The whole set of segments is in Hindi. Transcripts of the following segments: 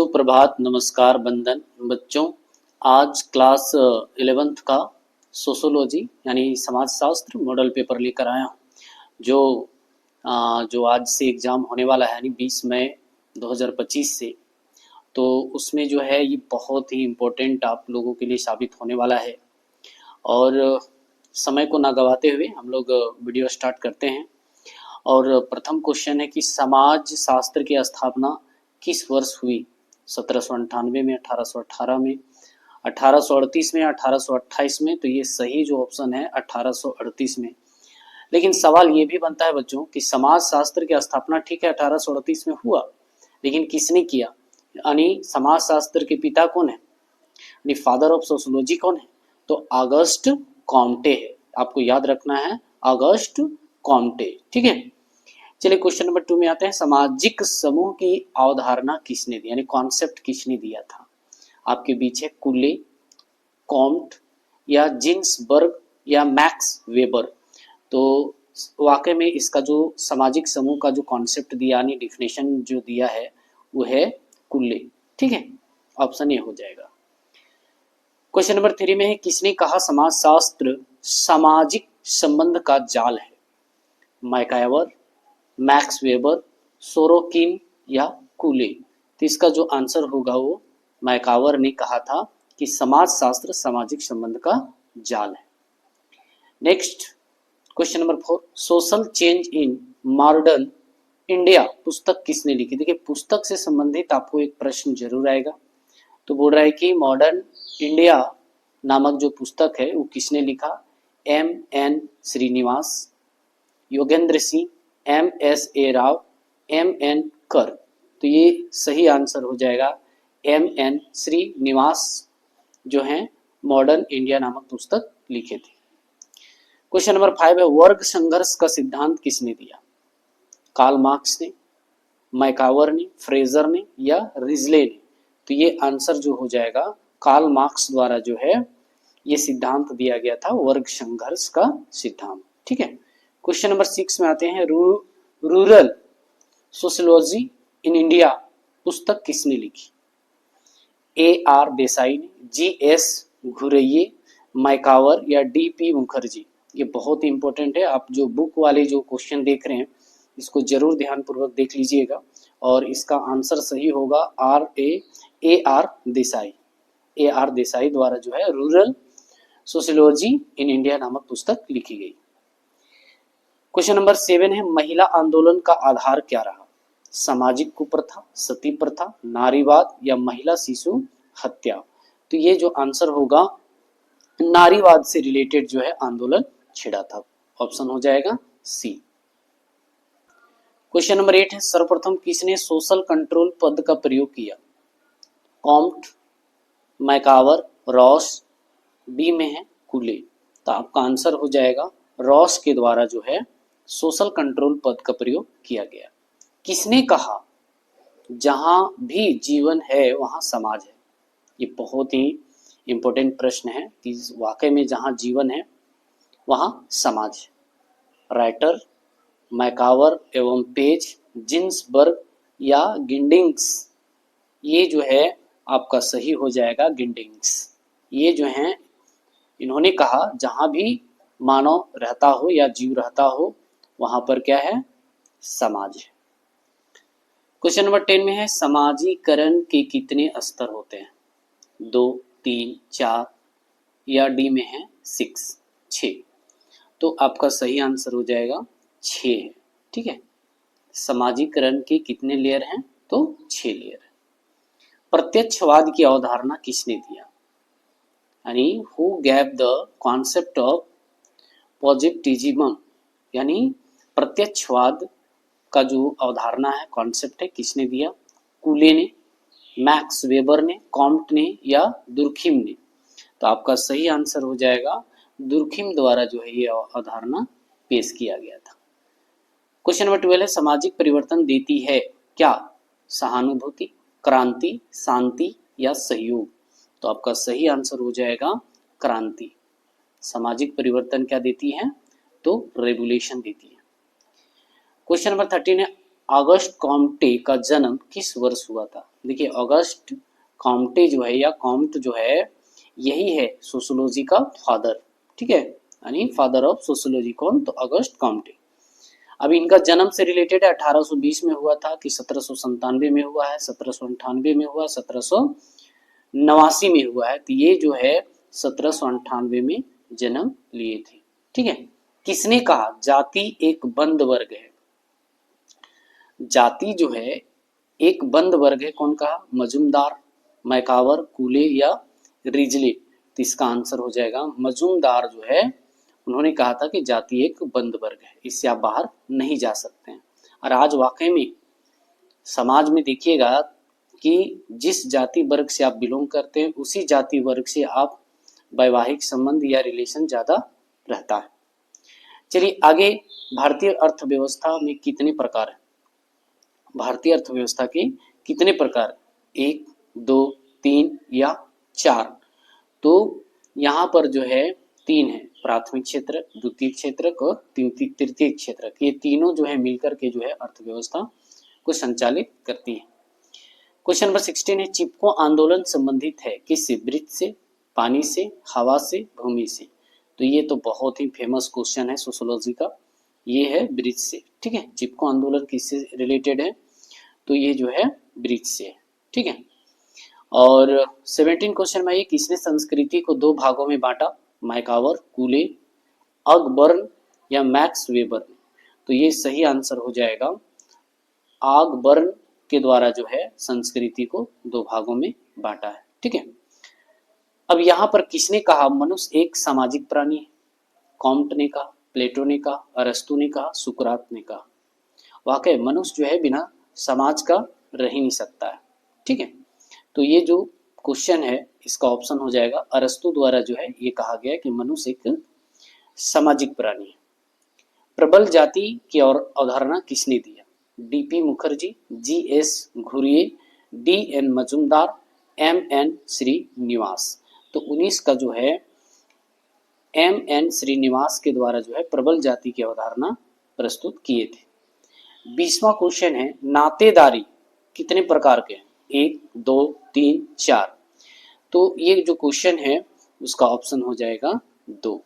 सुप्रभात, नमस्कार, वंदन बच्चों। आज क्लास 11th का सोशोलॉजी यानी समाजशास्त्र मॉडल पेपर लेकर आया हूँ जो आज से एग्ज़ाम होने वाला है यानी 20 मई 2025 से। तो उसमें जो है ये बहुत ही इम्पोर्टेंट आप लोगों के लिए साबित होने वाला है। और समय को ना गवाते हुए हम लोग वीडियो स्टार्ट करते हैं। और प्रथम क्वेश्चन है कि समाज शास्त्र की स्थापना किस वर्ष हुई? 1798 में, 1818 में, 1838 में, 1828 में। तो ये सही जो ऑप्शन है 1838 में। लेकिन सवाल ये भी बनता है बच्चों कि समाज शास्त्र की स्थापना ठीक है 1838 में हुआ, लेकिन किसने किया? यानी समाज शास्त्र के पिता कौन है, यानी फादर ऑफ सोशोलॉजी कौन है? तो ऑगस्ट कॉम्टे है। आपको याद रखना है ऑगस्ट कॉम्टे। ठीक है, चलिए क्वेश्चन नंबर 2 में आते हैं। सामाजिक समूह की अवधारणा किसने दी, यानी कॉन्सेप्ट किसने दिया था? आपके बीच है कुले, कॉम्ट या जिन्सबर्ग या मैक्स वेबर। तो वाकई में इसका जो सामाजिक समूह का जो कॉन्सेप्ट दिया यानी डिफिनेशन जो दिया है वो है कुले। ठीक है, ऑप्शन ए हो जाएगा। क्वेश्चन नंबर 3 में है किसने कहा समाजशास्त्र सामाजिक संबंध का जाल है? मैकावर, मैक्स वेबर, सोरोकिन या कुले। तो इसका जो आंसर होगा वो मैकावर ने कहा था कि समाजशास्त्र सामाजिक संबंध का जाल है। Next question number 4, social change in modern India पुस्तक किसने लिखी? देखिए पुस्तक से संबंधित आपको एक प्रश्न जरूर आएगा। तो बोल रहा है कि मॉडर्न इंडिया नामक जो पुस्तक है वो किसने लिखा? M.N. Srinivas, Yogendra Singh, M.S.A. Rao, M.N. कर। तो ये सही आंसर हो जाएगा M.N. श्रीनिवास जो हैं मॉडर्न इंडिया नामक पुस्तक लिखे थे। क्वेश्चन नंबर 5 है वर्ग संघर्ष का सिद्धांत किसने दिया? कार्ल मार्क्स ने, मैकावर ने, फ्रेजर ने या रिजले ने। तो ये आंसर जो हो जाएगा कार्ल मार्क्स द्वारा जो है ये सिद्धांत दिया गया था वर्ग संघर्ष का सिद्धांत। ठीक है, क्वेश्चन नंबर 6 में आते हैं रूरल सोशियोलॉजी इन इंडिया पुस्तक किसने लिखी? A.R. देसाई ने, G.S. घुरैये, मैकावर या D.P. मुखर्जी। ये बहुत ही इंपॉर्टेंट है। आप जो बुक वाले जो क्वेश्चन देख रहे हैं इसको जरूर ध्यानपूर्वक देख लीजिएगा और इसका आंसर सही होगा A.R. देसाई। A.R. देसाई द्वारा जो है रूरल सोशियोलॉजी इन इंडिया नामक पुस्तक लिखी गई। क्वेश्चन नंबर 7 है महिला आंदोलन का आधार क्या रहा? सामाजिक कुप्रथा, सती प्रथा, नारीवाद या महिला शिशु हत्या। तो ये जो आंसर होगा नारीवाद से रिलेटेड जो है आंदोलन छिड़ा था। ऑप्शन हो जाएगा सी। क्वेश्चन नंबर 8 है सर्वप्रथम किसने सोशल कंट्रोल पद का प्रयोग किया? कॉम्ट, मैकावर, रॉस, बी में है कुले। तो आपका आंसर हो जाएगा रॉस के द्वारा जो है सोशल कंट्रोल पद का प्रयोग किया गया। किसने कहा जहां भी जीवन है वहां समाज है? ये बहुत ही इंपॉर्टेंट प्रश्न है कि वाकई में जहां जीवन है वहां समाज है। राइटर, मैकावर एवं पेज, जिन्सबर्ग या गिंडिंग्स। ये जो है आपका सही हो जाएगा गिंडिंग्स। ये जो हैं इन्होंने कहा जहां भी मानव रहता हो या जीव रहता हो वहां पर क्या है? समाज है। क्वेश्चन नंबर 10 में है समाजीकरण के कितने स्तर होते हैं? 2, 3, 4 या डी में है 6। तो आपका सही आंसर हो जाएगा 6 है। ठीक है, समाजीकरण के कितने लेयर हैं? तो 6 लेयर है। प्रत्यक्षवाद की अवधारणा किसने दिया? यानी who gave the concept of positivism, यानी प्रत्यक्षवाद का जो अवधारणा है कॉन्सेप्ट है किसने दिया? कुले ने, मैक्स वेबर ने, कॉम्ट ने या दुर्खिम ने। तो आपका सही आंसर हो जाएगा दुर्खिम द्वारा जो है ये अवधारणा पेश किया गया था। क्वेश्चन नंबर 12 है सामाजिक परिवर्तन देती है क्या? सहानुभूति, क्रांति, शांति या सहयोग। तो आपका सही आंसर हो जाएगा क्रांति। सामाजिक परिवर्तन क्या देती है? तो रेगुलेशन देती है। क्वेश्चन नंबर 13 है ऑगस्ट कॉम्टे का जन्म किस वर्ष हुआ था? देखिए ऑगस्ट कॉम्टे जो है या कॉम्ट जो है यही है सोशियोलॉजी का फादर, ठीक है, यानी फादर ऑफ सोशियोलॉजी कौन? तो ऑगस्ट कॉम्टे। अब इनका जन्म से रिलेटेड है 1820 में हुआ था कि 1797 में हुआ है, 1798 में हुआ, 1789 में हुआ है। तो ये जो है 1798 में जन्म लिए थे, ठीक है। किसने कहा जाति एक बंद वर्ग है? जाति जो है एक बंद वर्ग है, कौन कहा? मजुमदार, मैकावर, कूले या रिजले? तो इसका आंसर हो जाएगा मजुमदार जो है उन्होंने कहा था कि जाति एक बंद वर्ग है, इससे आप बाहर नहीं जा सकते हैं। और आज वाकई में समाज में देखिएगा कि जिस जाति वर्ग से आप बिलोंग करते हैं उसी जाति वर्ग से आप वैवाहिक संबंध या रिलेशन ज्यादा रहता है। चलिए आगे, भारतीय अर्थव्यवस्था में कितने प्रकार है? भारतीय अर्थव्यवस्था के कितने प्रकार? 1, 2, 3 या 4? तो यहाँ पर जो है 3 है, प्राथमिक क्षेत्र, द्वितीय क्षेत्र और तृतीय क्षेत्र। ये तीनों जो है मिलकर के जो है अर्थव्यवस्था को संचालित करती है। क्वेश्चन नंबर 16 है, चिपको आंदोलन संबंधित है किससे? वृक्ष से, पानी से, हवा से, भूमि से? तो ये तो बहुत ही फेमस क्वेश्चन है सोशियोलॉजी का, ये है वृक्ष से, ठीक है। चिपको आंदोलन किससे रिलेटेड है? तो ये जो है वृक्ष से, ठीक है। और 17 क्वेश्चन में ये किसने संस्कृति को 2 भागों में बांटा? मैकावर, कूले, अगबर्न या मैक्स वेबर? तो ये सही आंसर हो जाएगा अगबर्न के द्वारा जो है संस्कृति को 2 भागों में बांटा है, ठीक है। अब यहाँ पर किसने कहा मनुष्य एक सामाजिक प्राणी है? कॉम्ट ने कहा, प्लेटो ने कहा, अरस्तु ने कहा, सुकरात ने कहा। वाकई मनुष्य जो है बिना समाज का रह ही नहीं सकता है, ठीक है। तो ये जो क्वेश्चन है इसका ऑप्शन हो जाएगा अरस्तु द्वारा जो है ये कहा गया कि मनुष्य एक सामाजिक प्राणी है। प्रबल जाति की और अवधारणा किसने दिया? DP Mukherjee, GS Ghurye, DN Majumdar, MN Srinivas? तो 19 का जो है एमएन श्रीनिवास के द्वारा जो है प्रबल जाति की अवधारणा प्रस्तुत किए थे। 20वां क्वेश्चन है, नातेदारी कितने प्रकार के हैं? 1, 2, 3, 4? तो ये जो क्वेश्चन है उसका ऑप्शन हो जाएगा 2।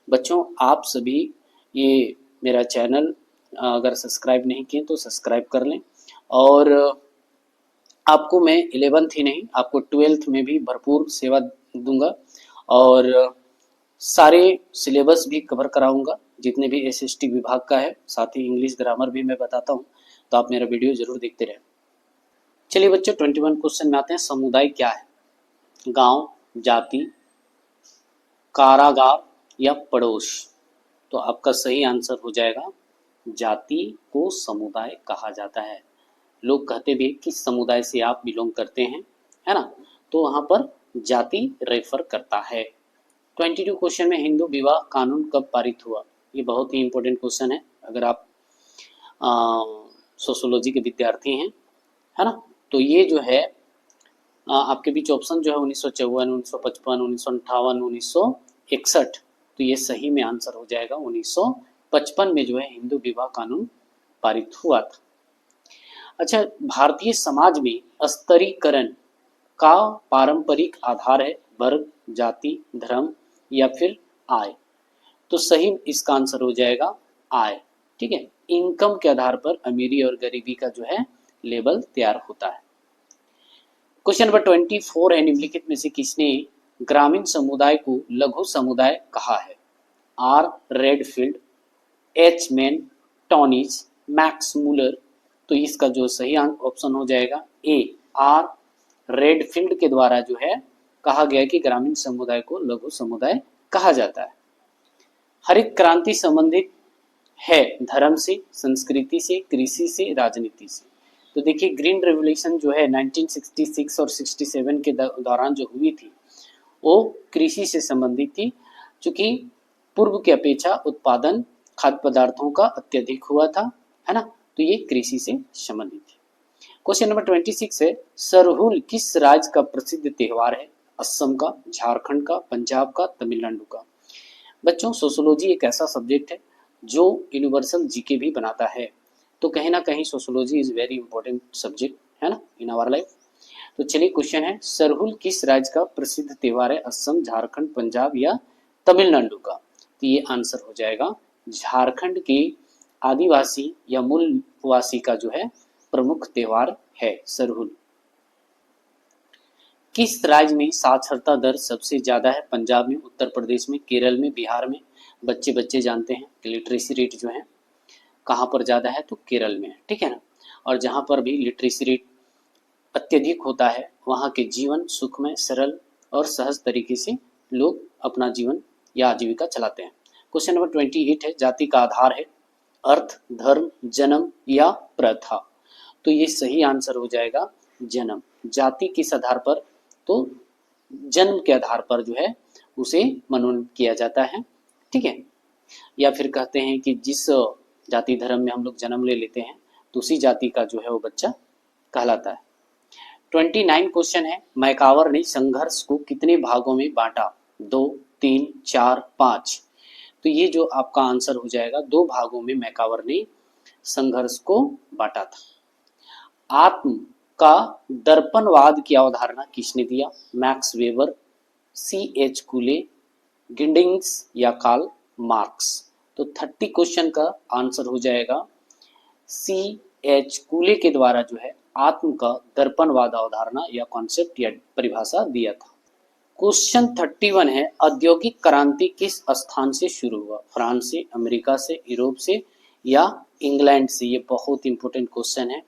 बच्चों आप सभी ये मेरा चैनल अगर सब्सक्राइब नहीं किए तो सब्सक्राइब कर लें, और आपको मैं 11th ही नहीं आपको 12th में भी भरपूर सेवा दूंगा, और सारे सिलेबस भी कवर कराऊंगा जितने भी एसएसटी विभाग का है, साथ ही इंग्लिश ग्रामर भी मैं बताता हूँ, तो आप मेरा वीडियो जरूर देखते रहें। चलिए बच्चों 21 क्वेश्चन में आते हैं, समुदाय क्या है? गांव, जाति, कारागार या पड़ोस? तो आपका सही आंसर हो जाएगा जाति को समुदाय कहा जाता है। लोग कहते भी किस समुदाय से आप बिलोंग करते हैं, है ना, तो वहां पर जाति रेफर करता है। 22 क्वेश्चन में हिंदू विवाह कानून कब पारित हुआ? ये बहुत ही इंपॉर्टेंट क्वेश्चन है अगर आप सोशियोलॉजी के विद्यार्थी हैं, है ना। तो ये जो है आपके बीच ऑप्शन जो है 1954, 1955, 1958, 1961, तो ये सही में आंसर हो जाएगा 1955 में जो है हिंदू विवाह कानून पारित हुआ था। अच्छा, भारतीय समाज में स्तरीकरण का पारंपरिक आधार है वर्ग, जाति, धर्म या फिर आय? तो सही इसका आंसर हो जाएगा आय, ठीक है। इनकम के आधार पर अमीरी और गरीबी का जो है लेबल तैयार होता है। क्वेश्चन नंबर 24 है, निम्नलिखित में से किसने ग्रामीण समुदाय को लघु समुदाय कहा है? R Redfield, H Maine, Tonnies, Max Muller? तो इसका जो सही ऑप्शन हो जाएगा ए, आर रेडफील्ड के द्वारा जो है कहा गया कि ग्रामीण समुदाय को लघु समुदाय कहा जाता है। हरित क्रांति संबंधित है धर्म से, संस्कृति से, कृषि से, राजनीति से? तो देखिए ग्रीन रेवोल्यूशन जो है 1966 और 67 के दौरान जो हुई थी वो कृषि से संबंधित थी, क्योंकि पूर्व की अपेक्षा उत्पादन खाद्य पदार्थों का अत्यधिक हुआ था, है ना, तो ये कृषि से संबंधित है। क्वेश्चन नंबर 26 है, सरहुल किस राज्य का प्रसिद्ध त्योहार है? असम का, झारखंड का, पंजाब का, तमिलनाडु का? बच्चों सोशियोलॉजी एक ऐसा सब्जेक्ट है जो यूनिवर्सल जीके भी बनाता है। तो कहीं ना कहीं sociology is very important subject, है ना, इन आवर लाइफ। तो चलिए क्वेश्चन है, सरहुल किस राज्य का प्रसिद्ध त्योहार है? असम, झारखंड, पंजाब या तमिलनाडु का? तो ये आंसर हो जाएगा झारखंड के आदिवासी या मूलवासी का जो है प्रमुख त्योहार है सरहुल। किस राज्य में साक्षरता दर सबसे ज्यादा है? पंजाब में, उत्तर प्रदेश में, केरल में, बिहार में? बच्चे बच्चे जानते हैं कि लिटरेसी रेट जो है कहाँ पर ज्यादा है, तो केरल में है, ठीक है ना। और जहाँ पर भी लिटरेसी रेट अत्यधिक होता है वहाँ के जीवन सुखमय, सरल और सहज तरीके से लोग अपना जीवन या आजीविका चलाते हैं। क्वेश्चन नंबर 28 है, जाति का आधार है अर्थ, धर्म, जन्म या प्रथा? तो ये सही आंसर हो जाएगा जन्म। जाति किस आधार पर? तो जन्म के आधार पर जो है उसे मनोनीत किया जाता है, ठीक है। या फिर कहते हैं कि जिस जाति धर्म में हम लोग जन्म ले लेते हैं तो उसी जाति का जो है वो बच्चा कहलाता है। 29 क्वेश्चन है, मैकावर ने संघर्ष को कितने भागों में बांटा? 2, 3, 4, 5? तो ये जो आपका आंसर हो जाएगा, 2 भागों में मैकावर ने संघर्ष को बांटा था। आत्म का दर्पणवाद की अवधारणा किसने दिया? Max weber, C.H. कुले, गिडिंग्स या कार्ल मार्क्स? तो 30 क्वेश्चन का आंसर हो जाएगा C.H. कुले के द्वारा जो है आत्म का दर्पणवाद अवधारणा या कॉन्सेप्ट या परिभाषा दिया था। क्वेश्चन 31 है, औद्योगिक क्रांति किस स्थान से शुरू हुआ? फ्रांस से, अमेरिका से, यूरोप से या इंग्लैंड से? ये बहुत इंपॉर्टेंट क्वेश्चन है।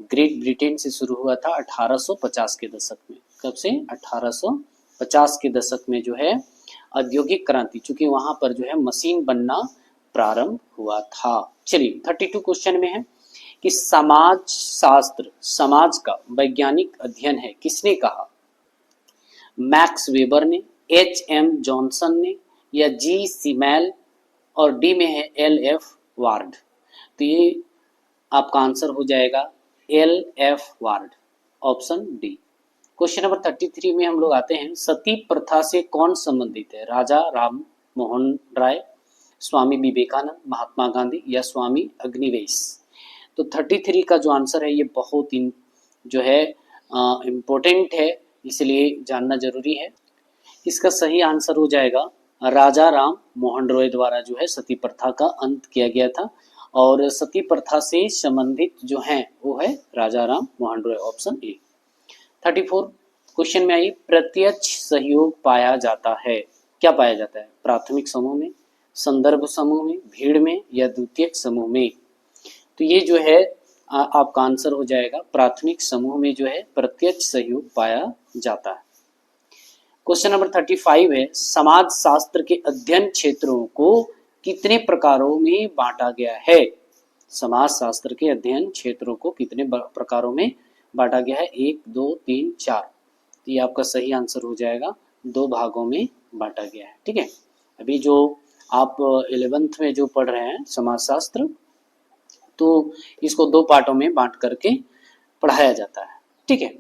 ग्रेट ब्रिटेन से शुरू हुआ था 1850 के दशक में। कब से? 1850 के दशक में जो है औद्योगिक क्रांति, चूंकि वहां पर जो है मशीन बनना प्रारंभ हुआ था। चलिए 32 क्वेश्चन में है कि समाज शास्त्र समाज का वैज्ञानिक अध्ययन है किसने कहा? मैक्स वेबर ने, H.M. जॉनसन ने या G. सीमेल और डी में है L.F. वार्ड? तो ये आपका आंसर हो जाएगा L.F. Ward, option D. Question number 33 में हम लोग आते हैं, सती प्रथा से कौन संबंधित है? राजा राम मोहन राय, स्वामी विवेकानंद, महात्मा गांधी या स्वामी अग्निवेश? तो 33 का जो आंसर है ये बहुत जो है इम्पोर्टेंट है, इसलिए जानना जरूरी है। इसका सही आंसर हो जाएगा राजा राम मोहन रॉय द्वारा जो है सती प्रथा का अंत किया गया था, और सती प्रथा से संबंधित जो है वो है Raja Ram Mohan Roy, option A. 34 question में आई, प्रत्यक्ष सहयोग पाया जाता है, क्या पाया जाता है? प्राथमिक समूह में, संदर्भ समूह में, भीड़ में या द्वितीयक समूह में? तो ये जो है आपका आंसर हो जाएगा प्राथमिक समूह में जो है प्रत्यक्ष सहयोग पाया जाता है। क्वेश्चन नंबर 35 है, समाज शास्त्र के अध्ययन क्षेत्रों को कितने प्रकारों में बांटा गया है? समाज शास्त्र के अध्ययन क्षेत्रों को कितने प्रकारों में बांटा गया है? 1, 2, 3, 4? तो ये आपका सही आंसर हो जाएगा 2 भागों में बांटा गया है, ठीक है। अभी जो आप 11th में जो पढ़ रहे हैं समाजशास्त्र, तो इसको 2 पार्टों में बांट करके पढ़ाया जाता है, ठीक है।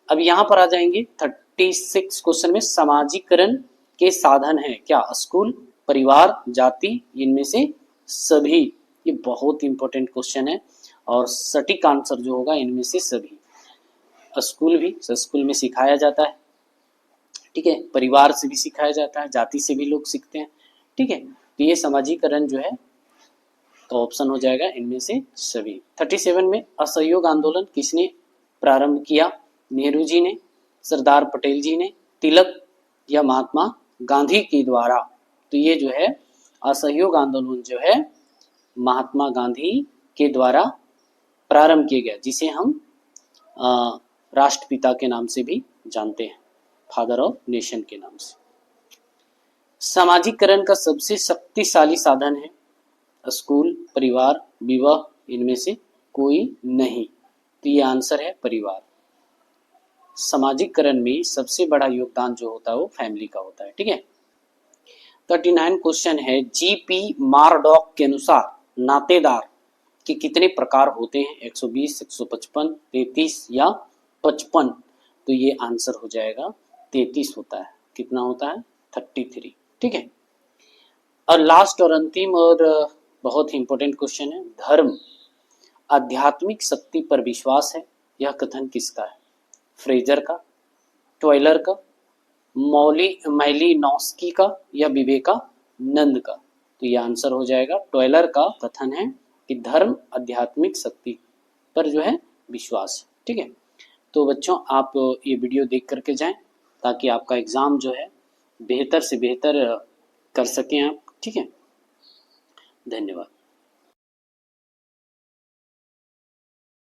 अब यहाँ पर आ जाएंगे 36 क्वेश्चन में, समाजीकरण के साधन है क्या? स्कूल, परिवार, जाति, इनमें से सभी? ये बहुत इंपॉर्टेंट क्वेश्चन है और सटीक आंसर जो होगा इनमें से सभी। स्कूल भी, स्कूल में सिखाया जाता है, ठीक है, परिवार से भी सिखाया जाता है, जाति से भी लोग सीखते हैं, ठीक है। तो ये समाजीकरण जो है तो ऑप्शन हो जाएगा इनमें से सभी। 37 में, असहयोग आंदोलन किसने प्रारंभ किया? नेहरू जी ने, सरदार पटेल जी ने, तिलक या महात्मा गांधी के द्वारा? तो ये जो है असहयोग आंदोलन जो है महात्मा गांधी के द्वारा प्रारंभ किया गया, जिसे हम राष्ट्रपिता के नाम से भी जानते हैं, फादर ऑफ नेशन के नाम से। सामाजिकरण का सबसे शक्तिशाली साधन है स्कूल, परिवार, विवाह, इनमें से कोई नहीं? तो ये आंसर है परिवार। सामाजिकरण में सबसे बड़ा योगदान जो होता है वो फैमिली का होता है, ठीक है। 39 क्वेश्चन है, G.P. मारडॉक के अनुसार नातेदार के कितने प्रकार होते हैं? 120, 155, 33 या 55? तो ये आंसर हो जाएगा 33 होता है। कितना होता है? 33, ठीक है। और लास्ट और अंतिम और बहुत ही इंपॉर्टेंट क्वेश्चन है, धर्म आध्यात्मिक शक्ति पर विश्वास है। यह कथन किसका है? फ्रेजर का, टॉयलर का, मैलिनोस्की का या विवेकानंद का? तो ये आंसर हो जाएगा टॉयलर का कथन है कि धर्म आध्यात्मिक शक्ति पर जो है विश्वास है। ठीक है, तो बच्चों आप ये वीडियो देख करके जाएं ताकि आपका एग्ज़ाम जो है बेहतर से बेहतर कर सकें आप। ठीक है, धन्यवाद।